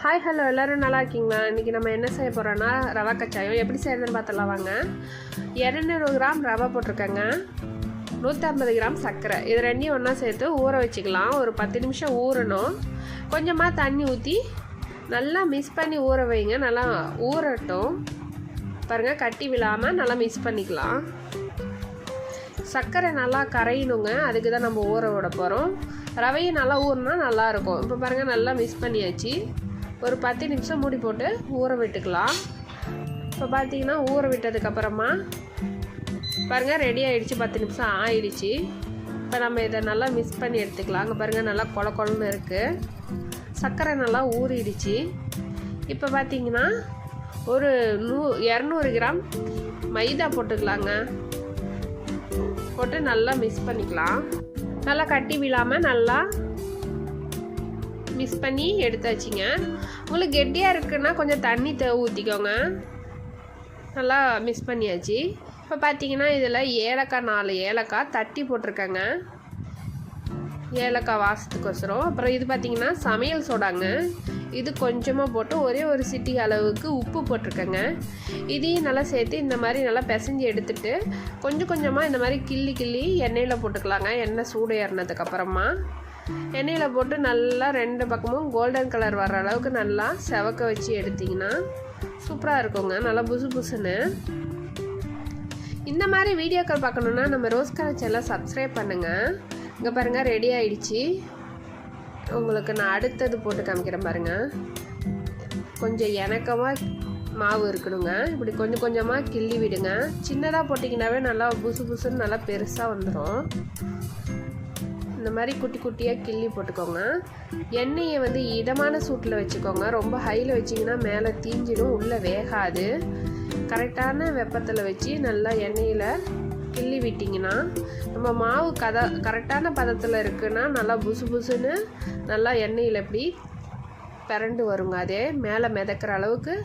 Hi hello எல்லோரும் நல்லா இருக்கீங்களா? இன்றைக்கி நம்ம என்ன செய்ய போகிறோன்னா ரவை கச்சாயம் எப்படி செய்கிறதுன்னு பார்த்தலாம் வாங்க. 200 கிராம் ரவை போட்டிருக்கேங்க, 150 கிராம் சர்க்கரை, இது ரெண்டையும் ஒன்றா சேர்த்து ஊற வச்சுக்கலாம். ஒரு 10 நிமிஷம் ஊறணும். கொஞ்சமாக தண்ணி ஊற்றி நல்லா மிக்ஸ் பண்ணி ஊற வைங்க. நல்லா ஊறட்டும். பாருங்கள், கட்டி விழாமல் நல்லா மிக்ஸ் பண்ணிக்கலாம். சர்க்கரை நல்லா கரையணுங்க, அதுக்கு தான் நம்ம ஊற விட போகிறோம். ரவையும் நல்லா ஊறினா நல்லாயிருக்கும். இப்போ பாருங்கள், நல்லா மிக்ஸ் பண்ணியாச்சு. ஒரு 10 நிமிஷம் மூடி போட்டு ஊற விட்டுக்கலாம். இப்போ பார்த்தீங்கன்னா ஊற விட்டதுக்கப்புறமா பாருங்கள் ரெடி ஆகிடுச்சு. 10 நிமிஷம் ஆயிடுச்சு. இப்போ நம்ம இதை நல்லா மிக்ஸ் பண்ணி எடுத்துக்கலாம். அங்கே பாருங்கள் நல்லா கொல கொலன்னு இருக்குது. சர்க்கரை நல்லா ஊறிடுச்சு. இப்போ பார்த்தீங்கன்னா ஒரு 200 கிராம் மைதா போட்டுக்கலாங்க. போட்டு நல்லா மிக்ஸ் பண்ணிக்கலாம். நல்லா கட்டி விழாமல் நல்லா மிக்ஸ் பண்ணி எடுத்தாச்சுங்க. உங்களுக்கு கெட்டியாக இருக்குன்னா கொஞ்சம் தண்ணி ஊற்றிக்கோங்க. நல்லா மிக்ஸ் பண்ணியாச்சு. இப்போ பார்த்தீங்கன்னா இதில் ஏலக்காய் 4 ஏலக்காய் தட்டி போட்டிருக்கேங்க, ஏலக்காய் வாசத்துக்கோசரம். அப்புறம் இது பார்த்திங்கன்னா சமையல் சோடாங்க, இது கொஞ்சமாக போட்டு ஒரே ஒரு சிட்டி அளவுக்கு உப்பு போட்டிருக்கேங்க. இதையும் நல்லா சேர்த்து இந்த மாதிரி நல்லா பிசைஞ்சு எடுத்துகிட்டு கொஞ்சம் கொஞ்சமாக இந்த மாதிரி கிள்ளி எண்ணெயில் போட்டுக்கலாங்க. எண்ணெய் சூடு ஏறினதுக்கப்புறமா எண்ணெயில் போட்டு நல்லா 2 பக்கமும் கோல்டன் கலர் வர்ற அளவுக்கு நல்லா செவக்க வச்சு எடுத்திங்கன்னா சூப்பராக இருக்குங்க, நல்லா புசு புசுன்னு. இந்த மாதிரி வீடியோக்கள் பார்க்கணுன்னா நம்ம ரோஸ்கான சேனலை சப்ஸ்கிரைப் பண்ணுங்கள். இங்கே பாருங்கள் ரெடி ஆகிடுச்சு. உங்களுக்கு நான் அடுத்தது போட்டு காமிக்கிறேன் பாருங்கள். கொஞ்சம் இணக்கமாக மாவு இருக்கணுங்க. இப்படி கொஞ்சம் கொஞ்சமாக கிள்ளி விடுங்க. சின்னதாக போட்டிங்கன்னாவே நல்லா புசு புசுன்னு நல்லா பெருசாக வந்துடும். இந்த மாதிரி குட்டி குட்டியாக கிள்ளி போட்டுக்கோங்க. எண்ணெயை வந்து இதமான சூட்டில் வச்சுக்கோங்க. ரொம்ப ஹையில் வச்சிங்கன்னா மேலே தீஞ்சிடும், உள்ளே வேகாது. கரெக்டான வெப்பத்தில் வச்சு நல்லா எண்ணெயில் கிள்ளி விட்டிங்கன்னா நம்ம மாவு கரெக்டான பதத்தில் இருக்குன்னா நல்லா புசு புசுன்னு நல்லா எண்ணெயில் எப்படி பிறண்டு வருங்க. அதே மேலே மிதக்கிற அளவுக்கு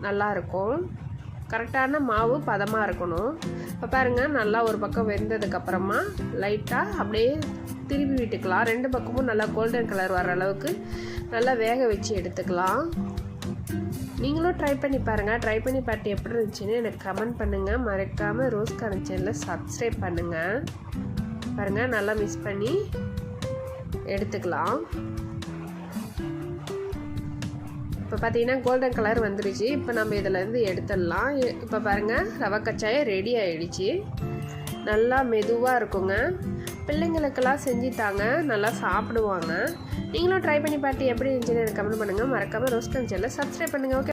நல்லாயிருக்கும். கரெக்டான மாவு பதமாக இருக்கணும். இப்போ பாருங்கள் நல்லா ஒரு பக்கம் வெந்ததுக்கப்புறமா லைட்டாக அப்படியே திருப்பி விட்டுக்கலாம். 2 பக்கமும் நல்லா கோல்டன் கலர் வர அளவுக்கு நல்லா வேக வச்சு எடுத்துக்கலாம். நீங்களும் ட்ரை பண்ணி பாருங்கள். ட்ரை பண்ணி பார்த்து எப்படி இருந்துச்சுன்னு எனக்கு கமெண்ட் பண்ணுங்கள். மறக்காமல் ரோஸ்கான சேனலை சப்ஸ்கிரைப் பண்ணுங்கள். பாருங்கள் நல்லா மிக்ஸ் பண்ணி எடுத்துக்கலாம். இப்போ பார்த்தீங்கன்னா கோல்டன் கலர் வந்துடுச்சு. இப்போ நம்ம இதிலேருந்து எடுத்துடலாம். இப்போ பாருங்கள் ரவை கச்சாயம் ரெடி ஆகிடுச்சு. நல்லா மெதுவாக இருக்குங்க. பிள்ளைங்களுக்கெல்லாம் செஞ்சு தாங்க, நல்லா சாப்பிடுவாங்க. நீங்களும் ட்ரை பண்ணி பார்த்து எப்படி இருந்துச்சுன்னு எனக்கு கமெண்ட் பண்ணுங்கள். மறக்காமல் ரோஸ்கான சேனலை சப்ஸ்கிரைப் பண்ணுங்கள். ஓகே.